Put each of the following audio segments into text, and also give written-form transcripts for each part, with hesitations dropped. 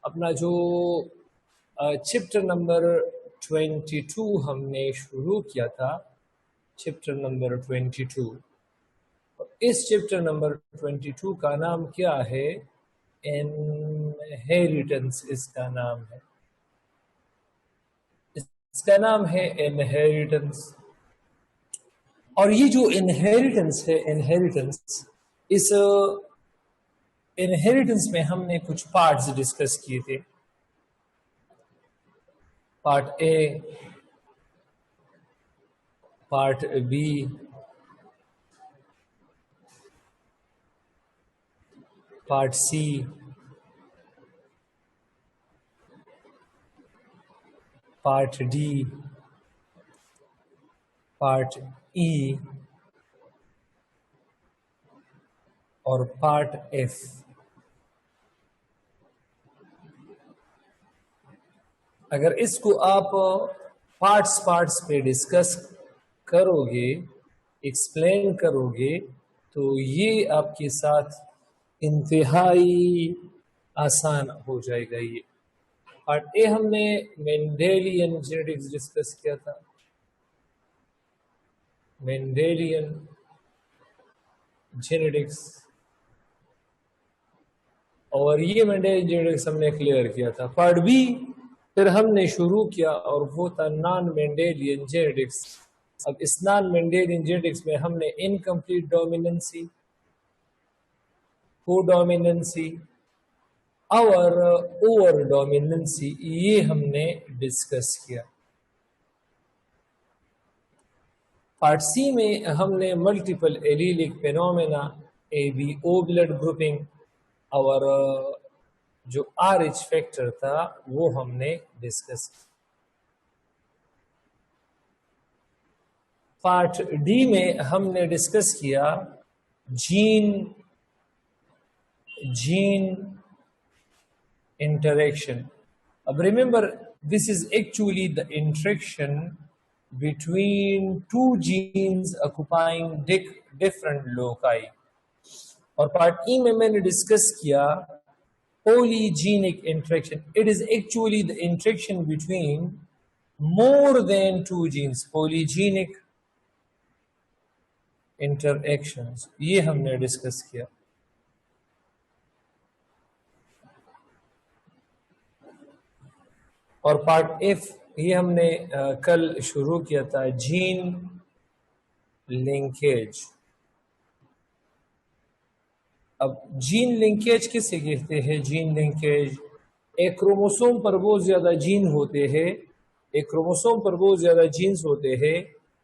अपना जो chapter number 22 हमने शुरू किया था, चैप्टर नंबर 22। इस चैप्टर नंबर 22 का नाम क्या है? इनहेरिटेंस इसका नाम है। इसका नाम है इनहेरिटेंस। और ये जो इनहेरिटेंस है, इस इनहेरिटेंस में हमने कुछ पार्ट्स डिस्कस किए थे। Part A, part B, part C, part D, part E और पार्ट एफ। अगर इसको आप पार्ट्स पे डिस्कस करोगे, एक्सप्लेन करोगे, तो ये आपके साथ इंतहाई आसान हो जाएगा। ये पार्ट ए हमने मेंडेलियन जेनेटिक्स डिस्कस किया था। मेंडेलियन जेनेटिक्स, और ये मेंडेलियन जेनेटिक्स हमने क्लियर किया था। पार्ट बी फिर हमने शुरू किया और वो था नॉन मेंडेलियन जेनेटिक्स। अब इस नॉन मेंडेलियन जेनेटिक्स में हमने इनकम्प्लीट डोमिनेंसी, कोडोमिनेंसी और ओवर डोमिनेंसी, ये हमने डिस्कस किया। पार्ट सी में हमने multiple allelic phenomena, ABO blood grouping और जो RH फैक्टर था वो हमने डिस्कस किया। पार्ट डी में हमने डिस्कस किया gene interaction. Remember, this is actually the interaction between two genes occupying different loci. और पार्ट ई में मैंने डिस्कस किया polygenic interaction. It is actually the interaction between more than two genes, polygenic interactions. ये हमने discuss किया। और part F ये हमने कल शुरू किया था, जीन लिंकेज। अब जीन लिंकेज किसे कहते हैं? जीन लिंकेज, एक क्रोमोसोम पर बहुत ज्यादा जीन होते हैं, एक क्रोमोसोम पर बहुत ज्यादा जीन्स होते हैं,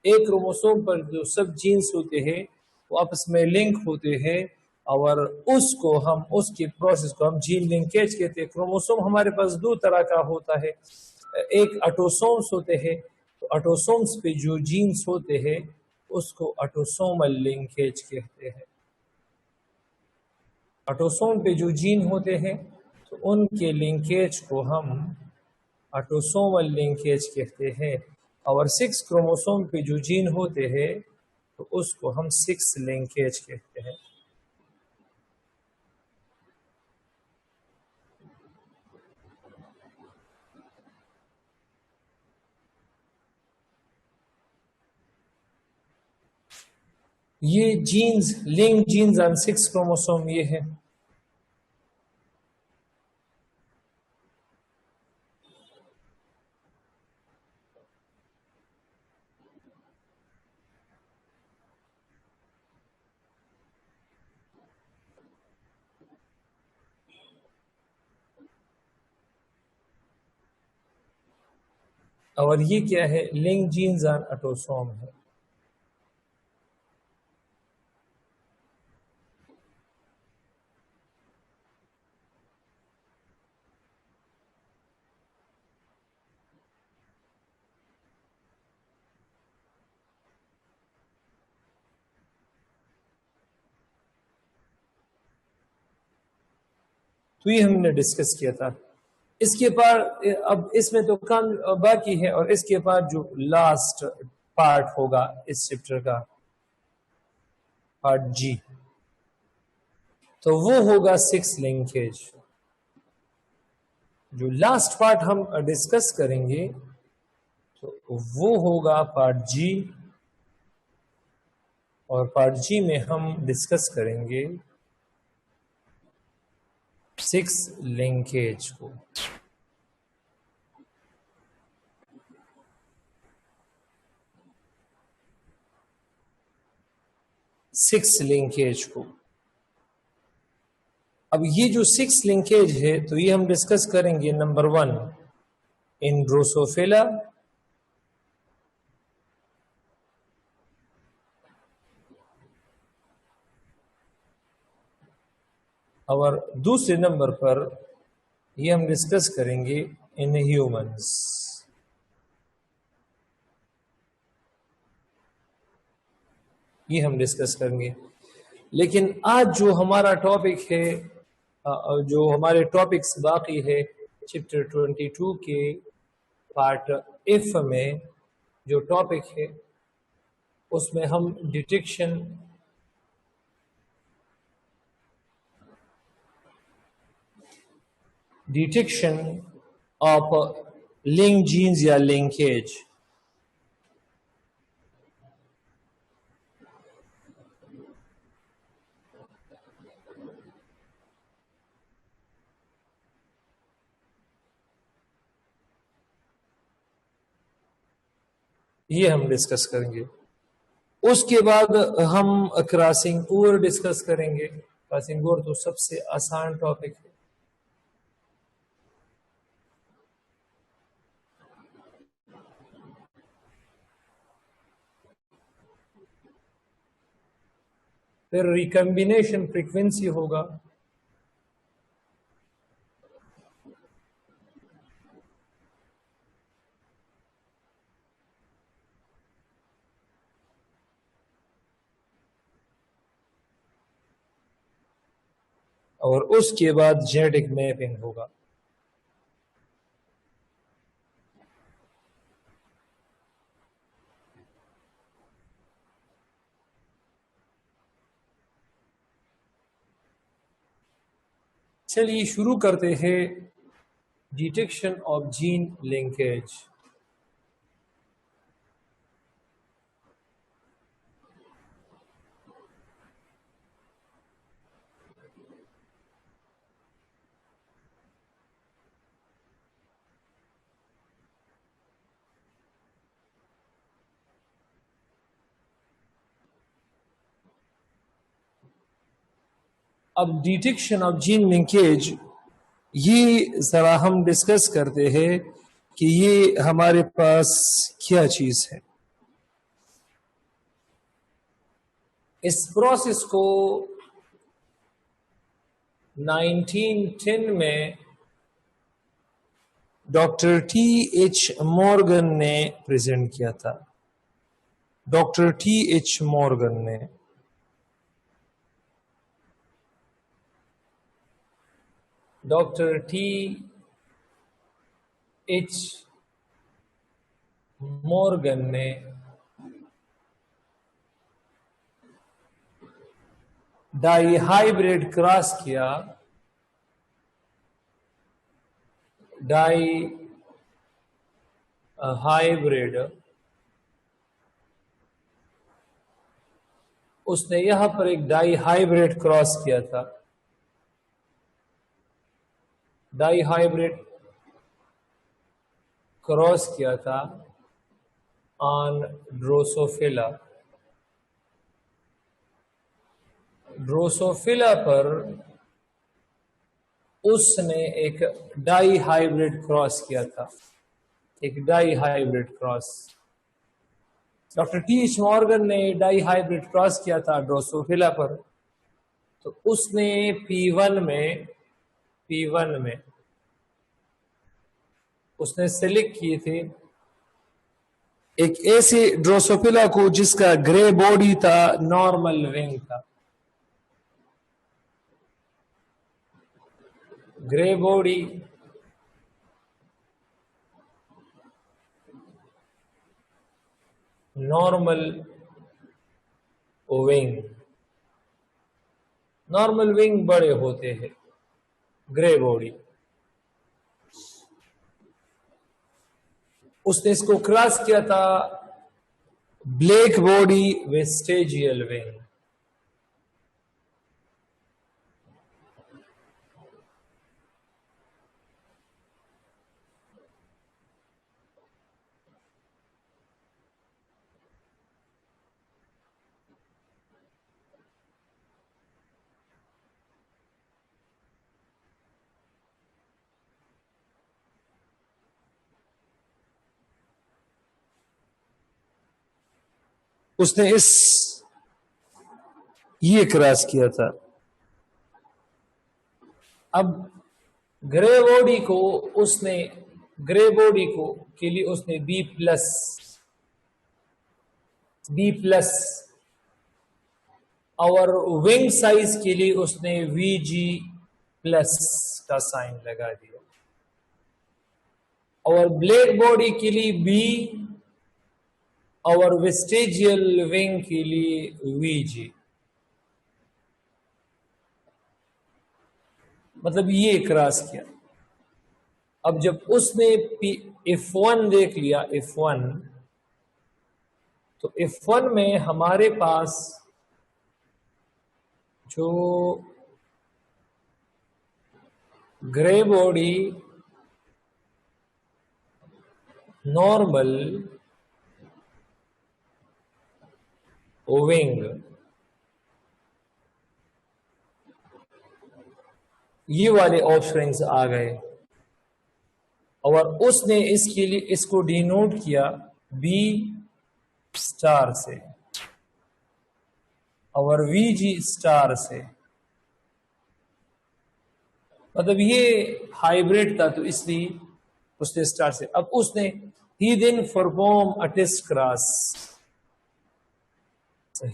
एक क्रोमोसोम पर जो सब जीन्स होते हैं वो आपस में लिंक होते हैं, और उसको हम, उसकी प्रोसेस को हम जीन लिंकेज कहते हैं। क्रोमोसोम हमारे पास दो तरह का होता है, एक ऑटोसोम्स होते हैं, तो ऑटोसोम्स पे जो जीन्स होते हैं उसको ऑटोसोमल लिंकेज कहते हैं। ऑटोसोम पे जो जीन होते हैं तो उनके लिंकेज को हम ऑटोसोमल लिंकेज कहते हैं, और 6 क्रोमोसोम पे जो जीन होते हैं तो उसको हम 6 लिंकेज कहते हैं। ये genes, link genes on 6 chromosome ये है। और ये क्या है? लिंक जीन्स ऑन ऑटोसोम है। तो ये हमने डिस्कस किया था। इसके बाद अब इसमें तो काम बाकी है, और इसके बाद जो लास्ट पार्ट होगा इस चैप्टर का, पार्ट जी, तो वो होगा 6 लिंकेज। जो लास्ट पार्ट हम डिस्कस करेंगे तो वो होगा पार्ट जी, और पार्ट जी में हम डिस्कस करेंगे 6 लिंकेज को। 6 लिंकेज को। अब ये जो 6 लिंकेज है तो ये हम डिस्कस करेंगे। नंबर 1 इन ड्रोसोफिला, और दूसरे नंबर पर ये हम डिस्कस करेंगे इन ह्यूमंस। ये हम डिस्कस करेंगे। लेकिन आज जो हमारा टॉपिक है, जो हमारे टॉपिक्स बाकी है चैप्टर 22 के पार्ट एफ में जो टॉपिक है उसमें हम डिटेक्शन ऑफ लिंक जीन्स या लिंकेज, ये हम डिस्कस करेंगे। उसके बाद हम क्रॉसिंग ओवर डिस्कस करेंगे। क्रॉसिंग ओवर तो सबसे आसान टॉपिक है। फिर रिकम्बिनेशन फ्रीक्वेंसी होगा। और उसके बाद जेनेटिक मैपिंग होगा। चलिए शुरू करते हैं डिटेक्शन ऑफ जीन लिंकेज। अब डिटेक्शन ऑफ जीन लिंकेज ये जरा हम डिस्कस करते हैं कि ये हमारे पास क्या चीज है। इस प्रोसेस को 1910 में डॉक्टर T.H. मॉर्गन ने प्रेजेंट किया था। Doctor T.H. मॉर्गन ने डॉक्टर T.H. मॉर्गन ने डाई हाइब्रिड क्रॉस किया। डाई हाइब्रिड उसने यहां पर एक डाई हाइब्रिड क्रॉस किया था। डाई हाइब्रिड क्रॉस किया था ऑन ड्रोसोफिला। ड्रोसोफिला पर उसने एक डाई हाइब्रिड क्रॉस किया था। एक dihybrid cross doctor T.H. Morgan ने डाई हाइब्रिड क्रॉस किया था ड्रोसोफिला पर। तो उसने P1 में उसने सेलेक्ट किए थे एक ऐसे ड्रोसोफिला को जिसका ग्रे बॉडी था, नॉर्मल विंग था। Grey body, normal wing. Normal wing बड़े होते हैं, ग्रे बॉडी। उसने इसको क्रॉस किया था ब्लैक बॉडी वेस्टेजियल विंग। उसने ये क्रॉस किया था। अब ग्रे बॉडी को उसने ग्रे बॉडी को के लिए उसने बी प्लस और विंग साइज के लिए उसने VG+ का साइन लगा दिया और ब्लैक बॉडी के लिए B और वेस्टेजियल विंग के लिए VG। मतलब ये क्रॉस किया। अब जब उसने F1 देख लिया, F1, तो F1 में हमारे पास जो ग्रे बॉडी नॉर्मल विंग, ये वाले ऑप्शंस आ गए और उसने इसके लिए इसको डिनोट किया B* से और VG* से। मतलब ये हाइब्रिड था तो इसलिए उसने स्टार से। अब उसने he then perform a test cross,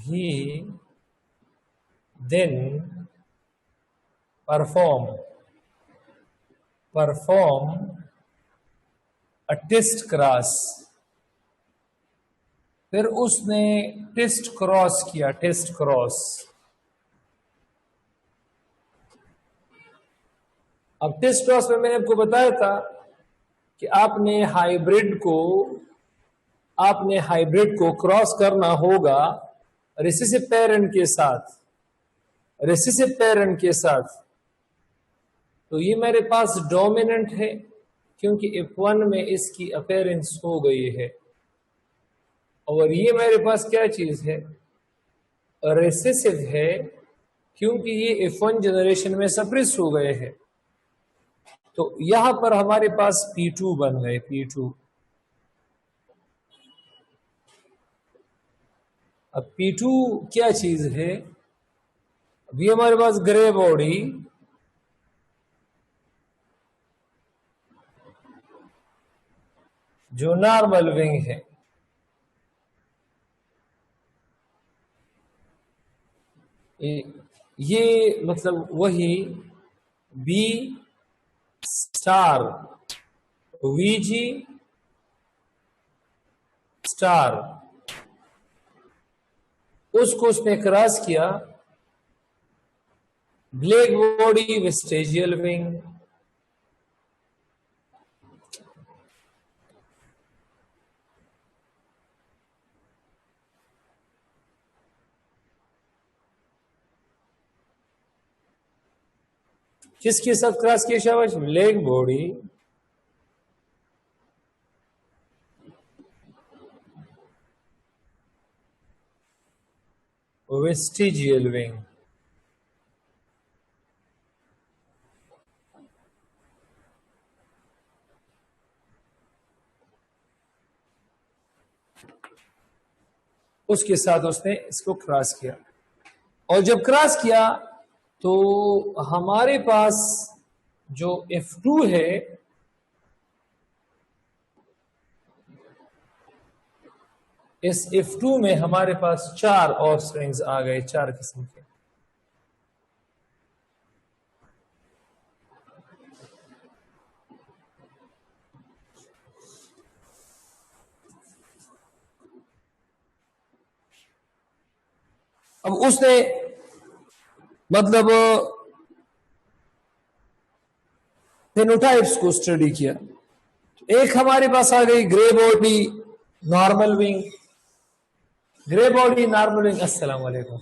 he then perform a test cross. फिर उसने टेस्ट क्रॉस किया, टेस्ट क्रॉस। अब टेस्ट क्रॉस में मैंने आपको बताया था कि आपने हाइब्रिड को क्रॉस करना होगा रिसेसिव पेरेंट के साथ। तो ये मेरे पास डोमिनेंट है क्योंकि F1 में इसकी अपीयरेंस हो गई है और ये मेरे पास क्या चीज है, रिसेसिव है, क्योंकि ये F1 जनरेशन में सप्रेस हो गए हैं। तो यहां पर हमारे पास P2 बन गए, P2। अब P2 क्या चीज है? अभी हमारे पास ग्रे बॉडी जो नॉर्मल विंग है, ये मतलब वही B* VG*, उसको उसने क्रॉस किया ब्लैक बॉडी वेस्टेजियल विंग। किसके साथ क्रॉस किया शाबाश? Black body vestigial wing. उसके साथ उसने इसको क्रॉस किया और जब क्रॉस किया तो हमारे पास जो F2 है, इस F2 में हमारे पास 4 ऑफस्प्रिंग्स आ गए, 4 किस्म के। अब उसने मतलब फेनोटाइप्स को स्टडी किया। एक हमारे पास आ गई grey body normal wing, grey body normal wing. अस्सलाम वालेकुम।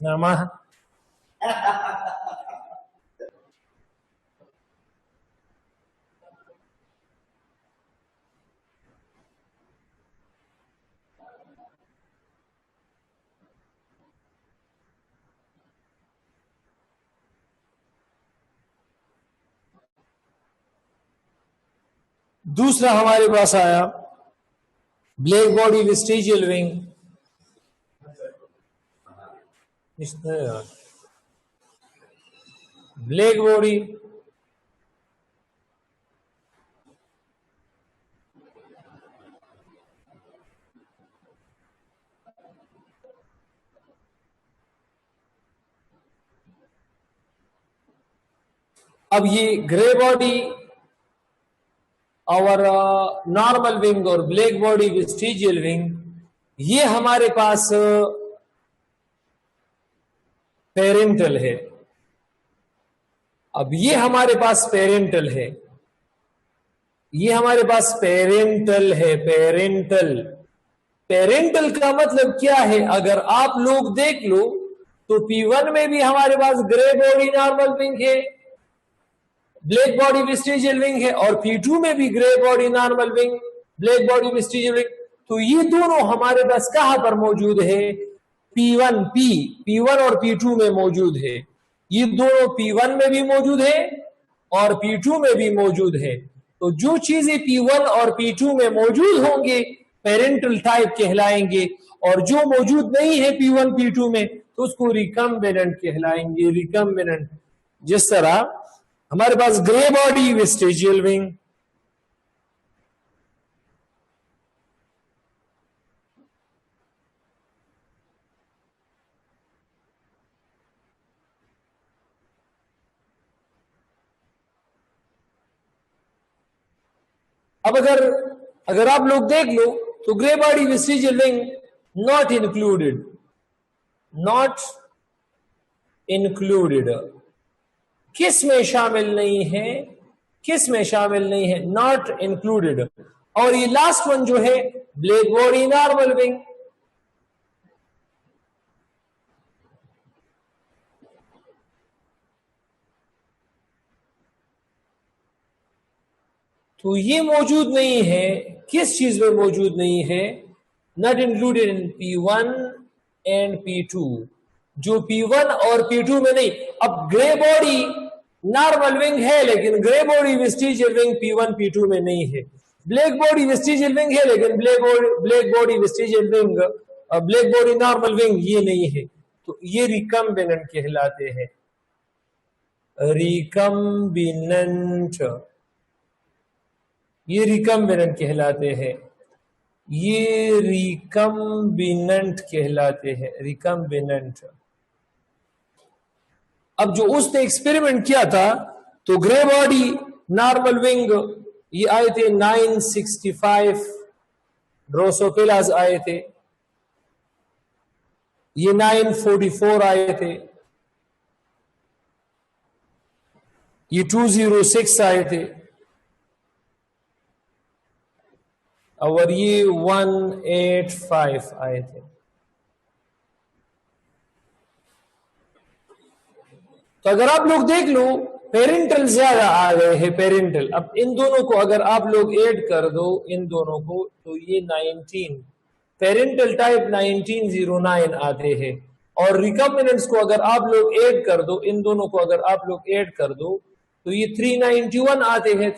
ना माँ दूसरा हमारे पास आया black body vestigial wing. Black body अब ये ग्रे बॉडी और नॉर्मल विंग और ब्लैक बॉडी वेस्टिजियल विंग, ये हमारे पास पेरेंटल है। अब ये हमारे पास पेरेंटल है, ये हमारे पास पेरेंटल है। पेरेंटल, पेरेंटल का मतलब क्या है? अगर आप लोग देख लो तो P1 में भी हमारे पास ग्रे बॉडी नॉर्मल विंग है, ब्लैक बॉडी वेस्टिजियल विंग है, और P2 में भी grey body normal wing, black body vestigial wing. तो ये दोनों हमारे पास कहां पर मौजूद है? P1 और P2 में मौजूद है। ये दोनों P1 में भी मौजूद है और P2 में भी मौजूद है। तो जो चीजें P1 और P2 में मौजूद होंगे पेरेंटल टाइप कहलाएंगे, और जो मौजूद नहीं है P1 P2 में तो उसको रिकम्बिनेंट कहलाएंगे। रिकम्बिनेंट, जिस तरह हमारे पास ग्रे बॉडी वेस्टिजियल विंग, अब अगर आप लोग देख लो तो grey body vestigial wing not included, not included किस में शामिल नहीं है? किस में शामिल नहीं है? Not included. और ये लास्ट वन जो है ब्लैक बॉडी नॉर्मल विंग, तो ये मौजूद नहीं है। किस चीज में मौजूद नहीं है? Not included in P1 and P2, जो P1 और P2 में नहीं। अब ग्रे बॉडी नॉर्मल विंग है लेकिन grey body vestigial wing P1 P2 में नहीं है। ब्लैक बॉडी वेस्टिजियल विंग है लेकिन black body vestigial wing, black body normal wing ये नहीं है। तो ये रिकम्बिनेंट कहलाते हैं। रिकम्बिनेंट, ये रिकम्बिनेंट कहलाते हैं। ये रिकम्बिनेंट कहलाते हैं। रिकम्बिनेंट। अब जो उसने एक्सपेरिमेंट किया था तो ग्रे बॉडी नॉर्मल विंग ये आए थे 965 ड्रोसोफिलास आए थे, ये 944 आए थे, ये 206 आए थे, और ये 185 आए थे। तो अगर आप लोग देख लो पेरेंटल ज्यादा आ गए हैं। पेरेंटल, अब इन दोनों को अगर आप लोग ऐड कर दो, इन दोनों को, तो ये 19 पेरेंटल टाइप 1909 आते हैं। और रिकम्बिनेंट्स को अगर आप लोग ऐड कर दो, इन दोनों को अगर आप लोग ऐड कर दो तो ये 391 आते हैं।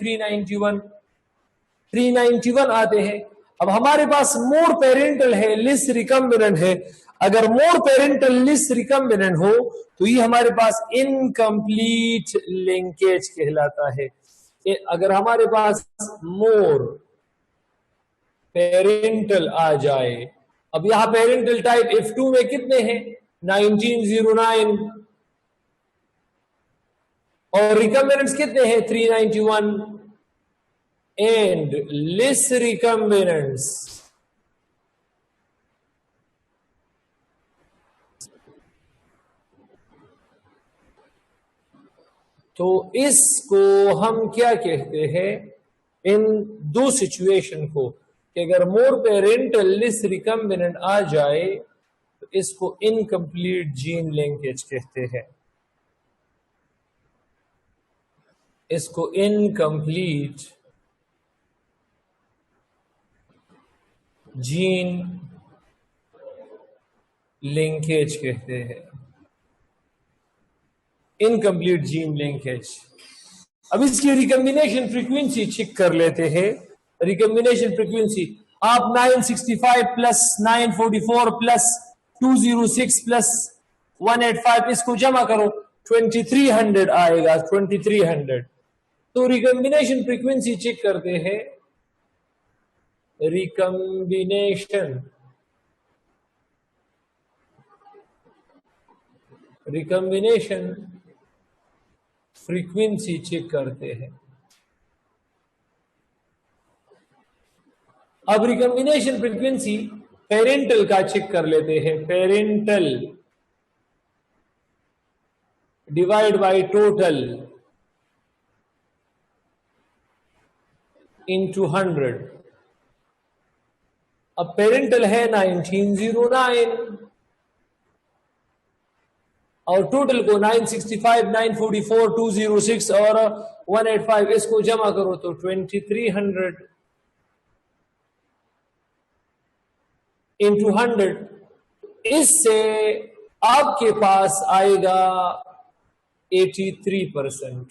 391 आते हैं। अब हमारे पास मोर पेरेंटल है, लिस रिकम्बिनेंट है। अगर मोर पेरेंटल लिस रिकम्बिनेंट हो तो ये हमारे पास इनकम्प्लीट लिंकेज कहलाता है। अगर हमारे पास मोर पेरेंटल आ जाए, अब यहां पेरेंटल टाइप F2 में कितने हैं? 1909, और रिकम्बिनेंट्स कितने हैं? 391 एंड लेस रिकम्बिनेंट्स तो इसको हम क्या कहते हैं इन दो सिचुएशन को कि अगर मोर पेरेंटल लेस रिकम्बिनेंट आ जाए तो इसको इनकम्प्लीट जीन लिंकेज कहते हैं, इसको इनकम्प्लीट जीन लिंकेज कहते हैं, इनकम्प्लीट जीन लिंकेज। अब इसकी रिकम्बिनेशन फ्रीक्वेंसी चेक कर लेते हैं। रिकम्बिनेशन फ्रीक्वेंसी आप 965 प्लस 944 प्लस 206 प्लस 185 इसको जमा करो 2300 आएगा, 2300। तो रिकम्बिनेशन फ्रीक्वेंसी चेक करते हैं। रिकम्बिनेशन फ्रीक्वेंसी चेक करते हैं। अब रिकम्बिनेशन फ्रीक्वेंसी पेरेंटल का चेक कर लेते हैं। Parental divide by total into 100। अब पेरेंटल है 1909 और टोटल को 965, 944, 206 और 185 इसको जमा करो तो 2300 इंटू 100। इससे आपके पास आएगा 83%।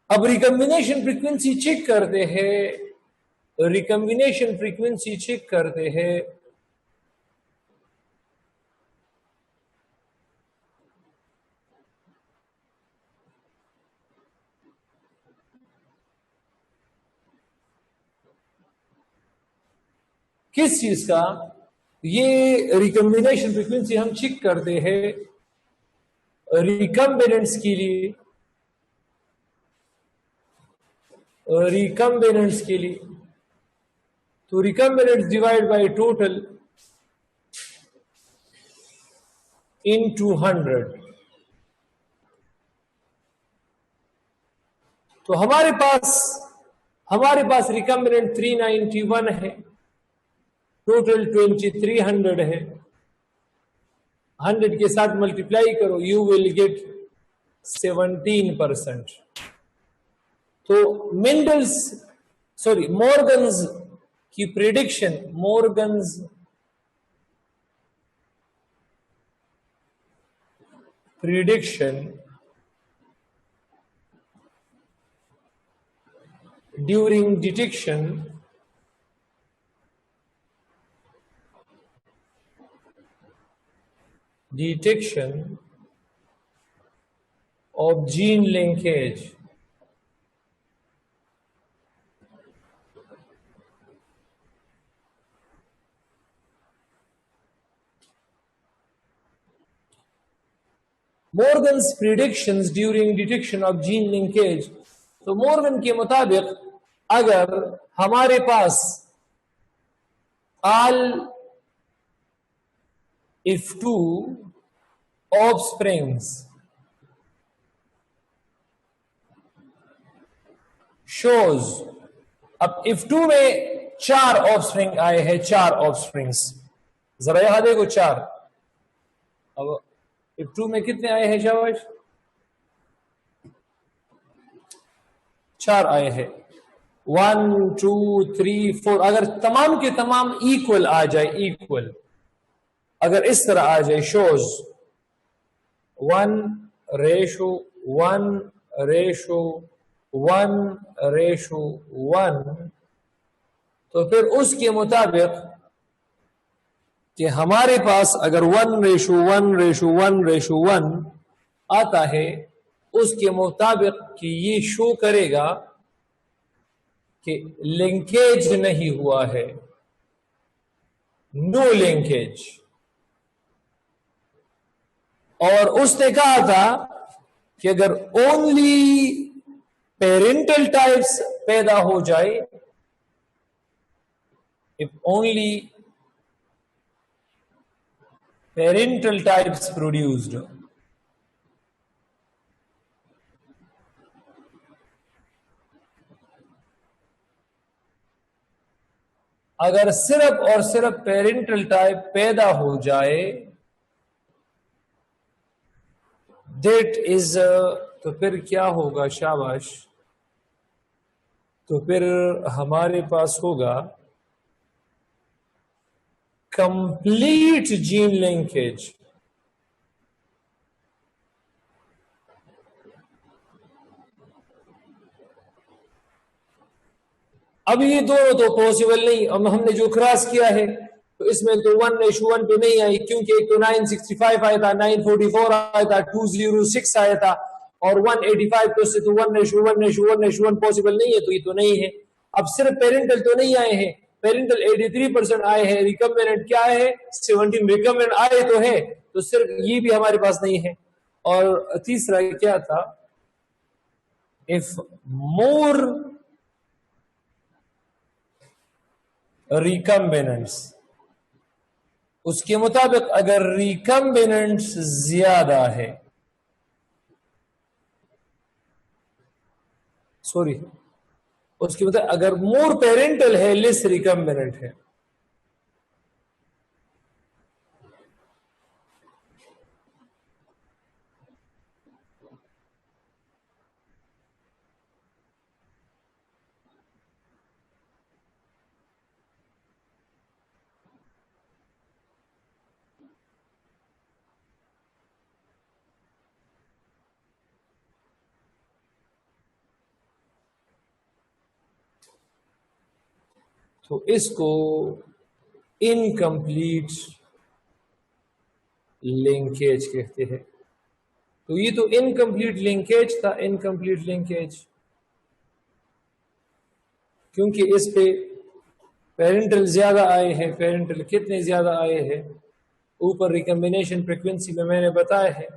अब रिकम्बिनेशन फ्रीक्वेंसी चेक करते हैं। रिकम्बिनेशन फ्रीक्वेंसी चेक करते हैं। किस चीज का? ये रिकम्बिनेशन फ्रीक्वेंसी हम चेक करते हैं रिकम्बिनेंट्स के लिए, रिकम्बिनेंट्स के लिए। तो रिकम्बिनेंट्स डिवाइड बाय टोटल इनटू 100। तो हमारे पास रिकम्बिनेंट 391 है, टोटल 2300 है। 100 के साथ मल्टीप्लाई करो, यू विल गेट 17%। तो मॉर्गन्स की prediction, Morgan's prediction during detection of gene linkage Morgan's predictions during detection of gene linkage। तो मॉर्गन के मुताबिक अगर हमारे पास all if two offsprings shows, अब if two में 4 ऑफस्प्रिंग आए हैं, 4 ऑफस्प्रिंग्स, जरा यहां देखो 4। अब if two में कितने आए हैं शाबाश? 4 आए हैं। 1 2 3 4। अगर तमाम के तमाम इक्वल आ जाए, इक्वल अगर इस तरह आ जाए, शोज 1:1:1:1, तो फिर उसके मुताबिक कि हमारे पास अगर 1:1:1:1 आता है, उसके मुताबिक कि ये शो करेगा कि लिंकेज नहीं हुआ है, नो लिंकेज। और उसने कहा था कि अगर ओनली पेरेंटल टाइप्स पैदा हो जाए, if only parental types produced, अगर सिर्फ और सिर्फ पेरेंटल टाइप पैदा हो जाए, दैट इज, तो फिर क्या होगा? शाबाश, तो फिर हमारे पास होगा कंप्लीट जीन लिंकेज। अब ये दोनों तो पॉसिबल नहीं। अब हमने जो क्रॉस किया है तो इसमें तो 1:1 पे नहीं आई, क्योंकि एक तो 965 आया था, 944 आया था, 206 आया था, और 185 तो से तो 1:1 पॉसिबल नहीं है, तो ये तो नहीं है। अब सिर्फ पेरेंटल तो नहीं आए हैं, पेरेंटल 83% आए हैं, रिकम्बिनेंट क्या है 17, रिकम्बिनेंट आए तो है, तो सिर्फ ये भी हमारे पास नहीं है। और तीसरा क्या था? इफ मोर रिकम्बिनेंट्स, उसके मुताबिक अगर रिकम्बिनेंट्स ज्यादा है, सॉरी, उसके मुताबिक अगर मोर पेरेंटल है लेस रिकम्बिनेंट है, तो इसको इनकम्प्लीट लिंकेज कहते हैं। तो ये तो इनकम्प्लीट लिंकेज था, इनकम्प्लीट लिंकेज, क्योंकि इस पे पेरेंटल ज्यादा आए हैं। पेरेंटल कितने ज्यादा आए हैं? ऊपर रिकम्बिनेशन फ्रीक्वेंसी में मैंने बताया है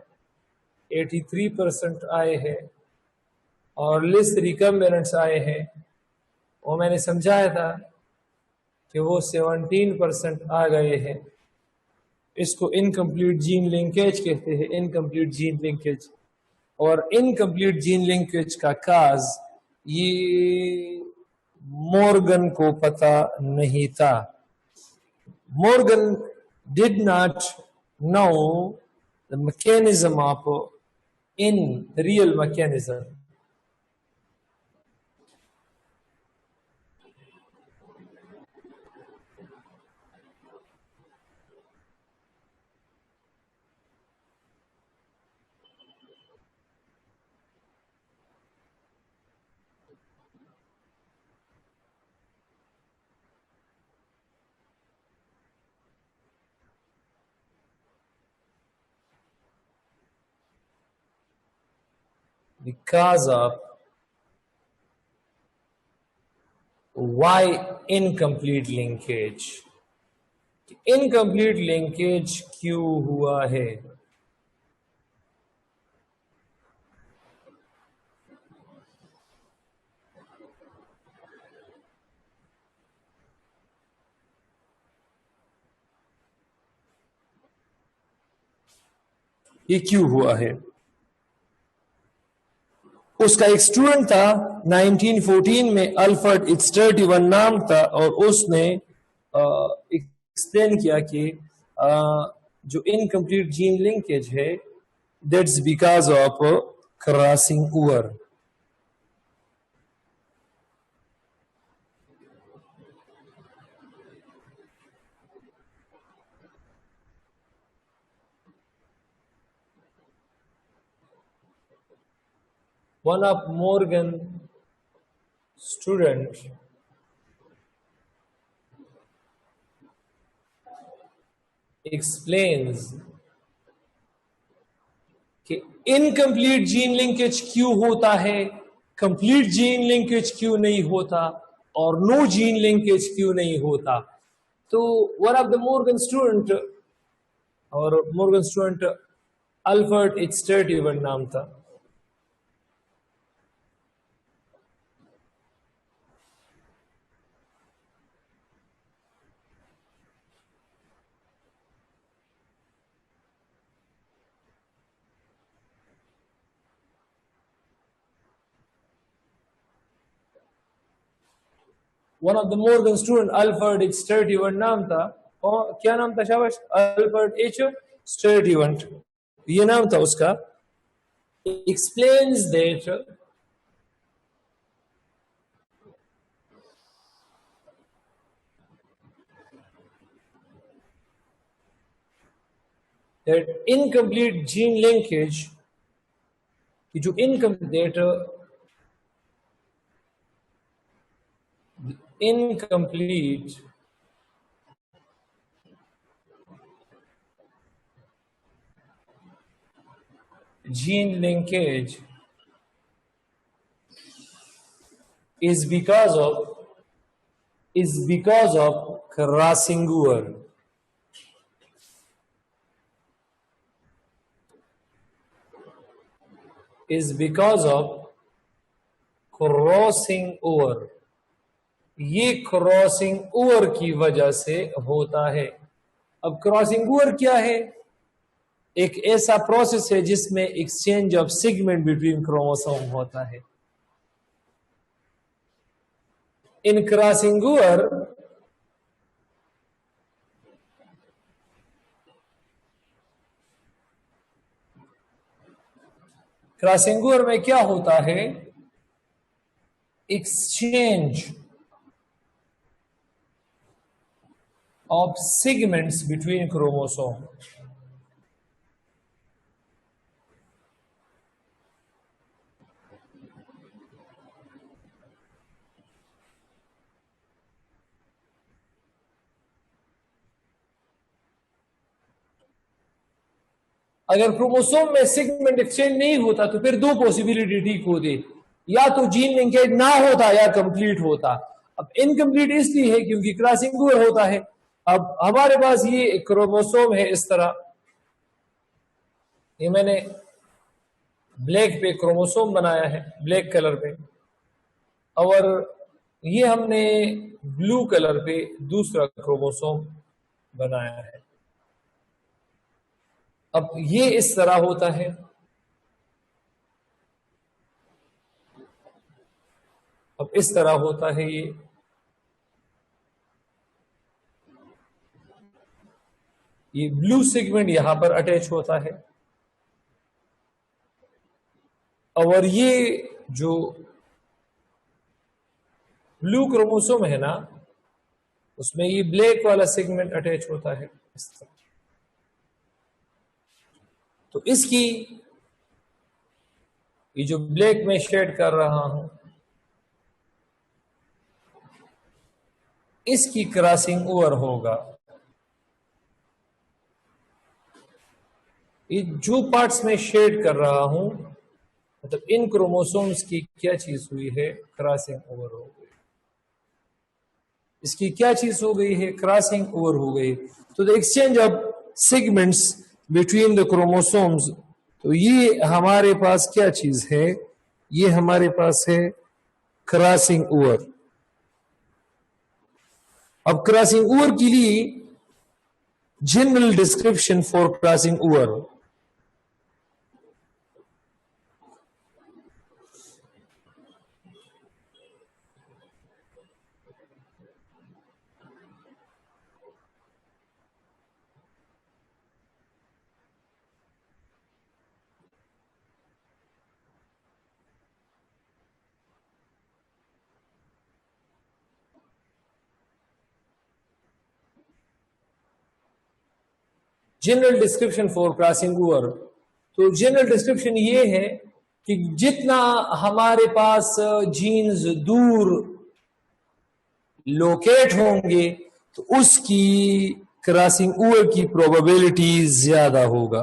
83% आए हैं, और लेस रिकम्बिनेंट्स आए हैं, वो मैंने समझाया था कि वो 17% आ गए हैं। इसको इनकम्प्लीट जीन लिंकेज कहते हैं, इनकम्प्लीट जीन लिंकेज। और इनकम्प्लीट जीन लिंकेज का काज ये मॉर्गन को पता नहीं था। Morgan did not know the mechanism of in real mechanism. Because of why incomplete linkage, incomplete linkage क्यों हुआ है? ये क्यों हुआ है? उसका एक स्टूडेंट था 1914 में, अल्फ्रेड इक्सटर्टिवन नाम था, और उसने एक्सप्लेन किया कि जो इनकम्प्लीट जीन लिंकेज है that's because of crossing over. One of Morgan student explains कि इनकम्प्लीट जीन लिंकेज क्यों होता है, कंप्लीट जीन लिंकेज क्यों नहीं होता, और नो जीन लिंकेज क्यों नहीं होता। तो one of the Morgan student, और मॉर्गन स्टूडेंट अल्फ्रेड इक्सटर्टिवन नाम था, one of the Morgan student Alfred H Sturtevant नाम था, और क्या नाम था शाबाश, अल्फ्रेड एच स्टर्टीवंट, ये नाम था उसका। Explains that incomplete gene linkage, कि जो incomplete gene linkage is because of crossing over. Is because of crossing over, ये क्रॉसिंग ओवर की वजह से होता है। अब क्रॉसिंग ओवर क्या है? एक ऐसा प्रोसेस है जिसमें exchange of segment between chromosome होता है। इन क्रॉसिंग ओवर में क्या होता है? Exchange of segments between chromosome. अगर क्रोमोसोम में सेगमेंट एक्सचेंज नहीं होता तो फिर दो पॉसिबिलिटी ठीक होती, या तो जीन लिंकेज ना होता या कंप्लीट होता। अब इनकम्प्लीट इसलिए है क्योंकि क्रॉसिंग ओवर होता है। अब हमारे पास ये क्रोमोसोम है इस तरह, ये मैंने ब्लैक पे क्रोमोसोम बनाया है, ब्लैक कलर पे, और ये हमने ब्लू कलर पे दूसरा क्रोमोसोम बनाया है। अब ये इस तरह होता है, अब इस तरह होता है, ये ब्लू सेगमेंट यहां पर अटैच होता है, और ये जो ब्लू क्रोमोसोम है ना, उसमें ये ब्लैक वाला सेगमेंट अटैच होता है इस तरह। तो इसकी ये जो ब्लैक में शेड कर रहा हूं, इसकी क्रॉसिंग ओवर होगा। ये जो पार्ट्स में शेड कर रहा हूं, मतलब इन क्रोमोसोम्स की क्या चीज हुई है? क्रॉसिंग ओवर हो गई। इसकी क्या चीज हो गई है? क्रॉसिंग ओवर हो गई। तो the exchange of segments between the chromosomes, तो ये हमारे पास क्या चीज है? ये हमारे पास है क्रॉसिंग ओवर। अब क्रॉसिंग ओवर के लिए general description for crossing over, general description for crossing over. तो जनरल डिस्क्रिप्शन ये है कि जितना हमारे पास जीन्स दूर लोकेट होंगे तो उसकी क्रॉसिंग ओवर की प्रोबेबिलिटी ज्यादा होगा।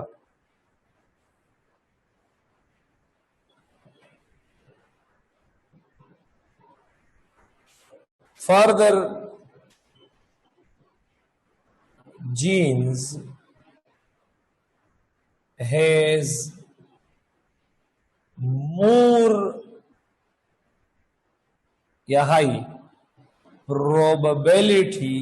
फर्दर genes has more या high probability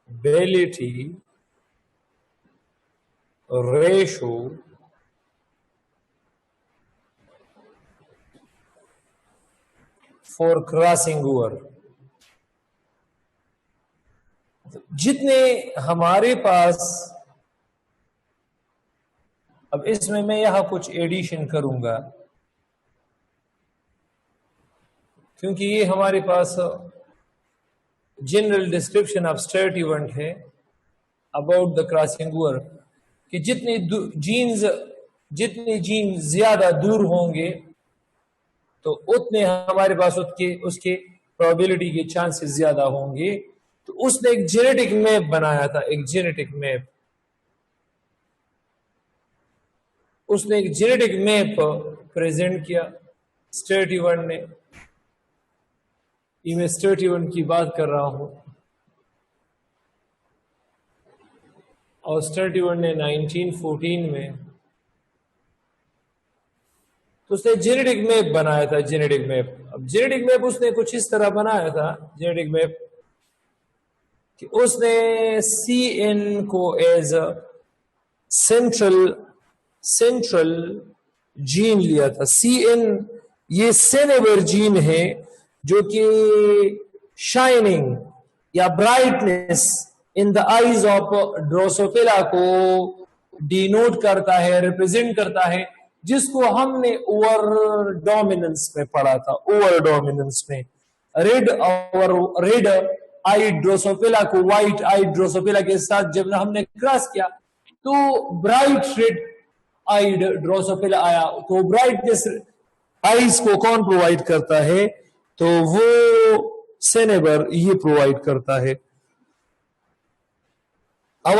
probability ratio for crossing over। जितने हमारे पास, अब इसमें मैं यहां कुछ एडिशन करूंगा क्योंकि ये हमारे पास general description of state event है अबाउट द क्रॉसिंग ओवर कि जितने जीन ज्यादा दूर होंगे तो उतने हमारे पास उसके प्रोबेबिलिटी के चांसेस ज्यादा होंगे। तो उसने एक जेनेटिक मैप बनाया था, उसने एक जेनेटिक मैप प्रेजेंट किया स्टेट इवेंट ने। मैं स्टेट इवेंट की बात कर रहा हूं और स्टेट इवेंट ने 1914 में तो उसने जेनेटिक मैप बनाया था। जेनेटिक मैप, अब जेनेटिक मैप उसने कुछ इस तरह बनाया था जेनेटिक मैप कि उसने CN को एज अ सेंट्रल जीन लिया था। CN ये सेनेबर जीन है जो कि शाइनिंग या brightness in the eyes of Drosophila को डिनोट करता है, रिप्रेजेंट करता है, जिसको हमने ओवर डोमिनेंस में पढ़ा था। ओवर डोमिनेंस में रेड आई ड्रोसोफिला को व्हाइट आई ड्रोसोफिला के साथ जब हमने क्रॉस किया तो ब्राइट रेड आइड ड्रोसोफिला आया। तो ब्राइटनेस आइज को कौन प्रोवाइड करता है? तो वो सेनेबर ये प्रोवाइड करता है। अब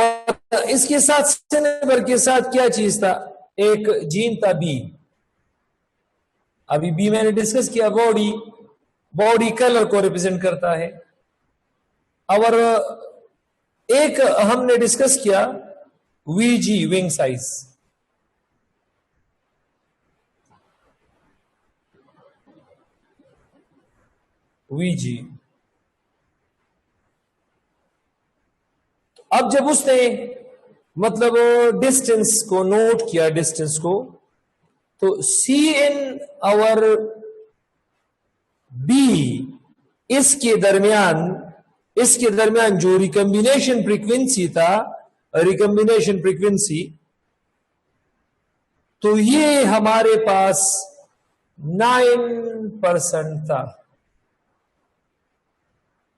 इसके साथ सेनेबर के साथ क्या चीज था? एक जीन था बी। अभी बी मैंने डिस्कस किया, बॉडी कलर को रिप्रेजेंट करता है। और एक हमने डिस्कस किया वीजी, विंग साइज। वीजी, अब जब उसने मतलब डिस्टेंस को नोट किया, डिस्टेंस को, तो CN और B इसके दरमियान जो रिकम्बिनेशन फ्रीक्वेंसी था, रिकम्बिनेशन फ्रीक्वेंसी, तो ये हमारे पास 9% था।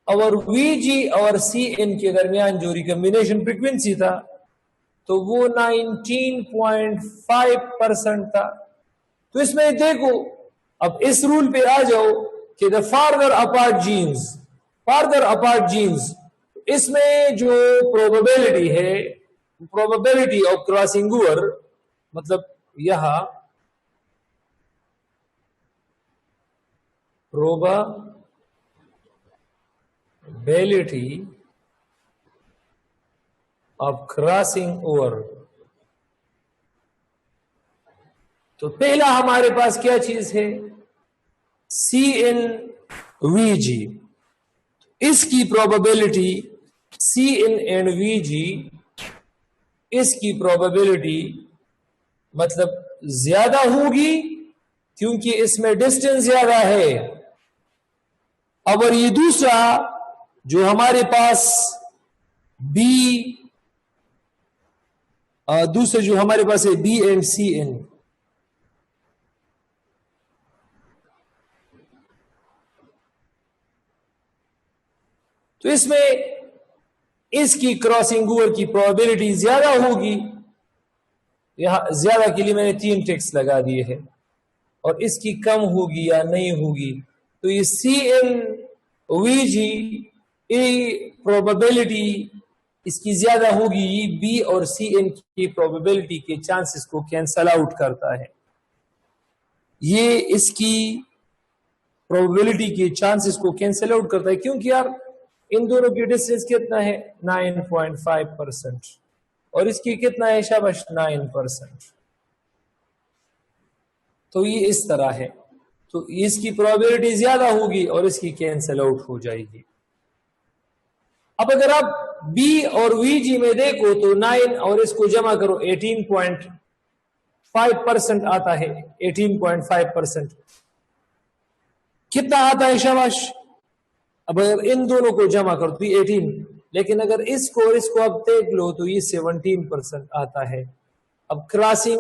और VG और CN के दरमियान जो रिकम्बिनेशन फ्रीक्वेंसी था तो वो 19.5% था। तो इसमें देखो, अब इस रूल पे आ जाओ कि द फार्दर अपार्ट जीन्स, इसमें जो प्रोबेबिलिटी है, प्रोबेबिलिटी ऑफ क्रॉसिंग ओवर, मतलब यहां प्रोबेबिलिटी ऑफ क्रॉसिंग ओवर, तो पहला हमारे पास क्या चीज है? CN VG। इसकी प्रोबेबिलिटी CN एंड VG, इसकी प्रोबेबिलिटी मतलब ज्यादा होगी क्योंकि इसमें डिस्टेंस ज्यादा है। और ये दूसरा जो हमारे पास दूसरे जो हमारे पास है B एंड CN, तो इसमें इसकी क्रॉसिंग ओवर की प्रोबेबिलिटी ज्यादा होगी। यहां ज्यादा के लिए मैंने 3 टिक्स लगा दिए हैं। और इसकी कम होगी या नहीं होगी, तो ये CN VG प्रोबेबिलिटी इसकी ज्यादा होगी। B और CN की प्रोबेबिलिटी के चांसेस को कैंसल आउट करता है। ये इसकी प्रोबेबिलिटी के चांसेस को कैंसल आउट करता है क्योंकि यार इन दोनों की डिस्टेंस कितना है? 9.5%। और इसकी कितना है? शाबाश, 9%। तो ये इस तरह है। तो इसकी प्रोबेबिलिटी ज्यादा होगी और इसकी कैंसल आउट हो जाएगी। अब अगर आप बी और वीजी में देखो तो 9 और इसको जमा करो 18.5% आता है। 18.5% कितना आता है शाबाश। अब अगर इन दोनों को जमा करो तो 18, लेकिन अगर इसको और इसको अब देख लो तो ये 17% आता है। अब क्रॉसिंग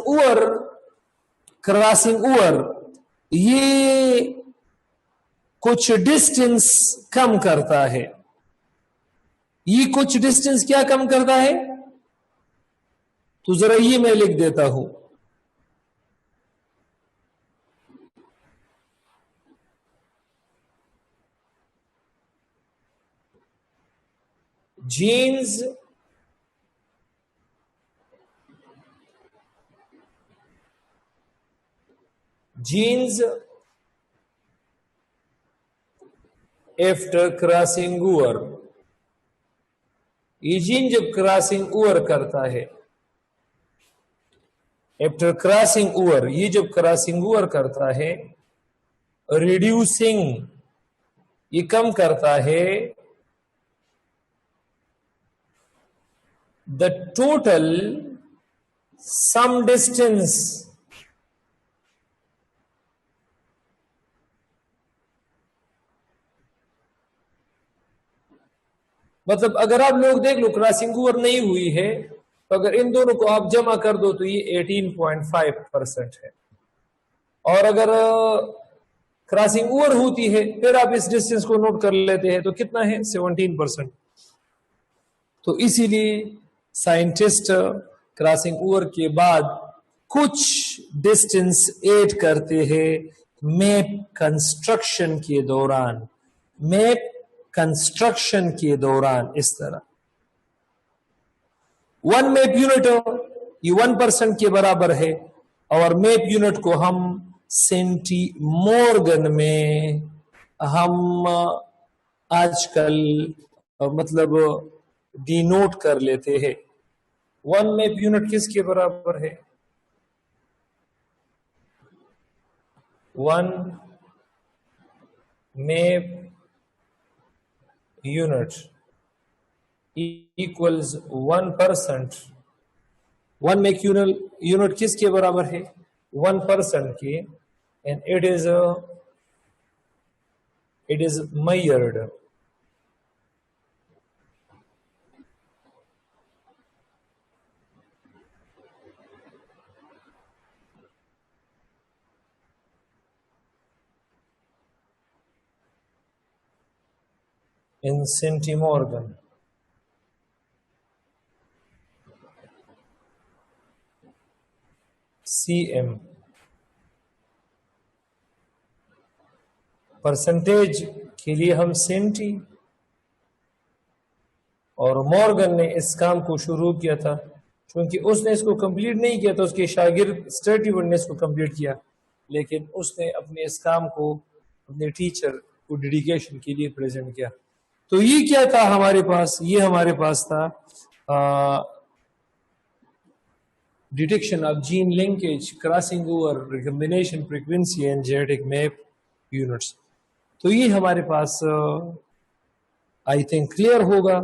ओवर ये कुछ डिस्टेंस कम करता है। ये कुछ डिस्टेंस क्या कम करता है, तो जरा ये मैं लिख देता हूं। genes after crossing over, ये जीन जब क्रॉसिंग ओवर करता है, आफ्टर क्रॉसिंग ओवर, ये जब क्रॉसिंग ओवर करता है, रिड्यूसिंग ये कम करता है द टोटल सम डिस्टेंस मतलब अगर आप लोग देख लो क्रॉसिंग ओवर नहीं हुई है तो अगर इन दोनों को आप जमा कर दो तो ये 18.5% है। और अगर क्रॉसिंग ओवर होती है फिर आप इस डिस्टेंस को नोट कर लेते हैं तो कितना है 17%। तो इसीलिए साइंटिस्ट क्रॉसिंग ओवर के बाद कुछ डिस्टेंस ऐड करते हैं मैप कंस्ट्रक्शन के दौरान। इस तरह 1 मैप यूनिट ये 1% के बराबर है और मैप यूनिट को हम सेंटीमॉर्गन में हम आजकल मतलब डिनोट कर लेते हैं। 1 मैप यूनिट किसके बराबर है, 1 map unit equals 1%। 1 map unit किसके बराबर है, 1% के, and it is measured in centimorgan। cm percentage के लिए हम सेंटी, और मॉर्गन ने इस काम को शुरू किया था क्योंकि उसने इसको कंप्लीट नहीं किया था, उसके शागिर्द स्टर्टीवर्ड ने इसको कंप्लीट किया, लेकिन उसने अपने इस काम को अपने टीचर को डेडिकेशन के लिए प्रेजेंट किया। तो ये क्या था हमारे पास, ये हमारे पास था detection of gene linkage, crossing over, recombination frequency and genetic map units. तो ये हमारे पास आई थिंक क्लियर होगा।